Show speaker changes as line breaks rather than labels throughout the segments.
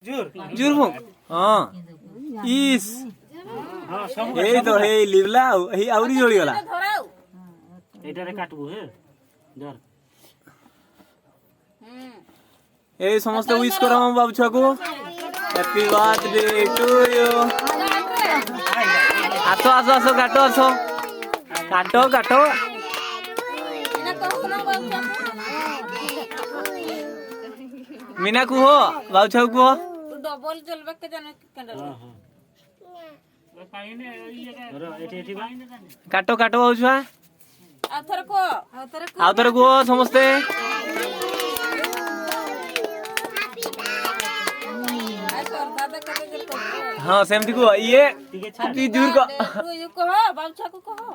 জুর মুখ হ্যাঁ ইস এই তো এই লিবলা এই আউরি জড়ি গলা
এটারে কাটবো হ্যাঁ ধর
এই সমস্ত উইশ করো আমার বাবু ছাকু হ্যাপি বার্থডে টু ইউ আসো আসো আসো কাটো আসো কাটো কাটো मीना कुह बाबू छाऊ कुह
डबल चलबे के जाने कंडल
काटो काटो बाबू छुआ
आथर को
कुह समस्ते
दादा कते को
हाँ सेमती कुह ये ती दूर को
तू यू कहो बाबू छाकू कहो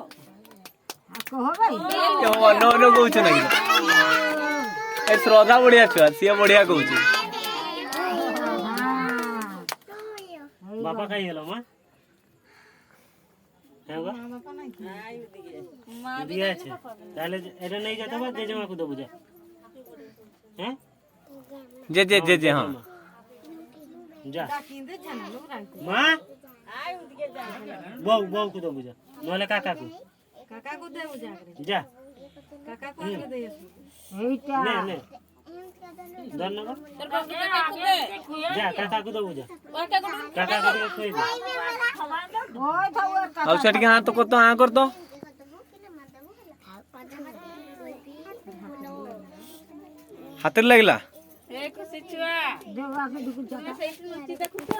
नो नो कहू ना ए श्रद्धा बढ़िया छुआ सी बढ़िया कहू
बापा खाई गेलो मां हेगा
मां
दिया আছে তাহলে এটা नहीं जाता बा जेजेमा को दबु जा हैं
जे जे जे जे हाँ
जा मां बौ बौ को दबु जा नले काका को
देबु
जा
काका को दे
এইটা
ने ने धन्यवाद
तोर बाबू काका को दे
जा काका को दबु जा
काका को
काका को दे खोई दे
ওই তো ওটা
बाबू छाटी के हाँ तो करतो हाँ करतो हाथ लगला
एक सिचुआ
দেওয়া কে দুকুল
से नुची देखु तो